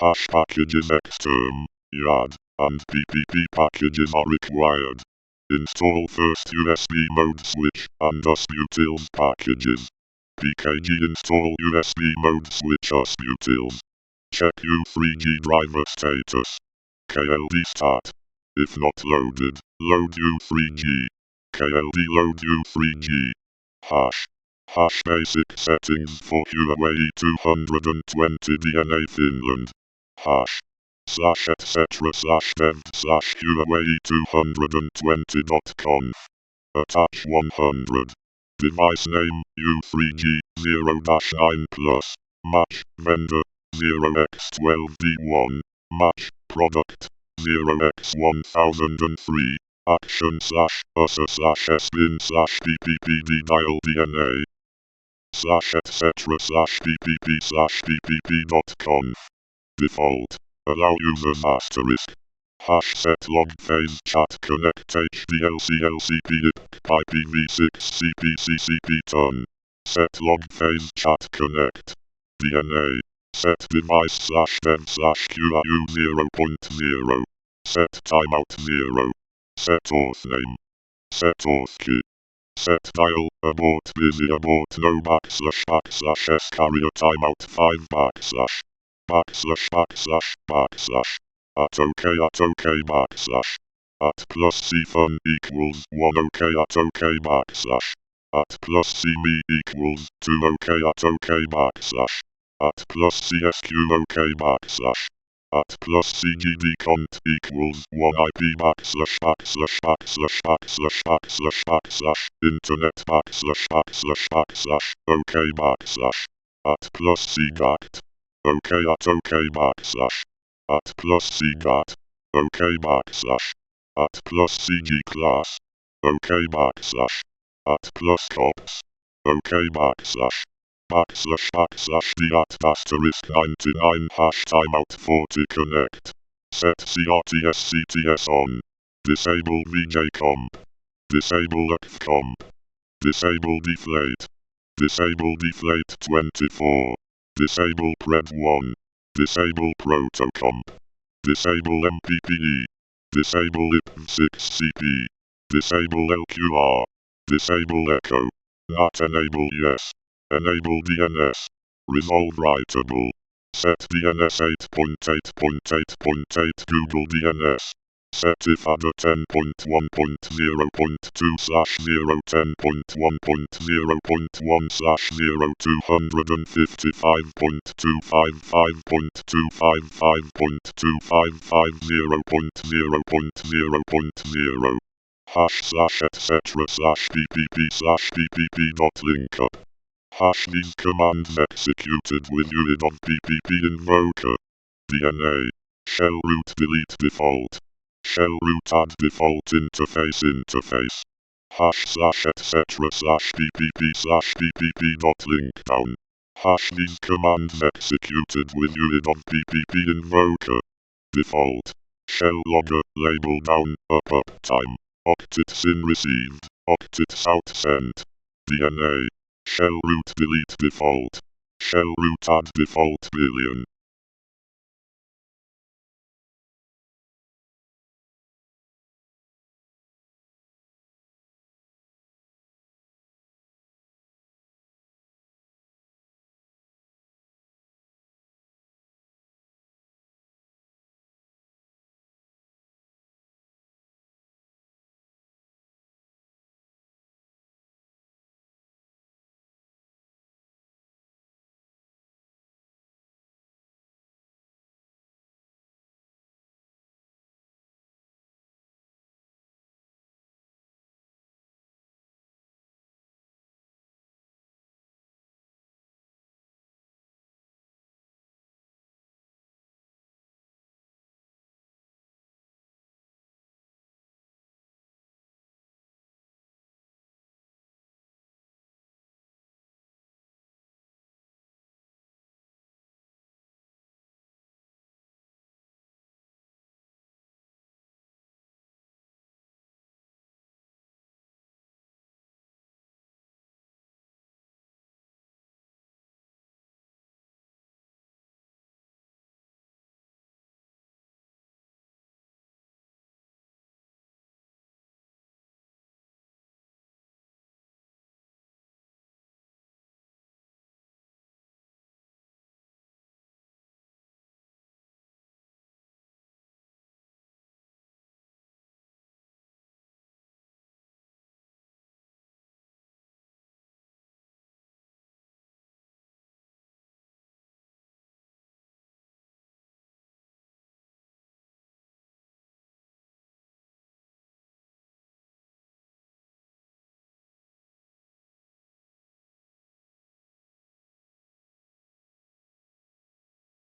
hash packages xterm, YAD, and ppp packages are required. Install first USB mode switch and usbutils packages. pkg install USB mode switch usbutils. Check U3G driver status. kldstat. If not loaded, load U3G. kldload U3G. Hash basic settings for Huawei 220 DNA Finland. Hash. / etc / dev / Huawei 220.conf. Attach 100. Device name U3G 0-9 plus. Match vendor 0x12D1. Match product 0x1003. Action / user / sbin / ppp ddial DNA / etc /ppp.conf. Default. Allow users *. Set log phase chat connect hdlc lcp IPv6 cp ton. Set log phase chat connect. DNA. Set device /dev /QIU 0.0. Set timeout 0. Set authname. Set authkey. Set dial abort busy abort no / sCARRIER timeout 5 / at OK @+CFUN equals 1 OK @+CMEE equals 2 OK @+CSQ OK @+CGDCONT equals 1 IP internet OK @+CGACT OK @+CGATT OK @+CGCLASS OK @+COPS OK /d@*99 #timeout 40 connect. Set CRTS on. Disable VJ comp. Disable authcomp. Disable deflate. Disable deflate 24. Disable pred 1. Disable protocomp. Disable MPPE. Disable IP6CP. Disable LQR. Disable echo. Not enable yes. Enable DNS. Resolve writable. Set DNS 8.8.8.8 Google DNS. Set if adder 10.1.0.2/010.1.0.255.255.0.0.0. /etc /ppp.linkup. These commands executed with UID of ppp invoker. DNA. Shell root delete default. Shell root add default interface. /etc /ppp.linkdown. These commands executed with UID of ppp invoker. Default. Shell logger label down up time. Octets in received. Octets out sent. DNA. Shell root delete default. Shell root add default billion.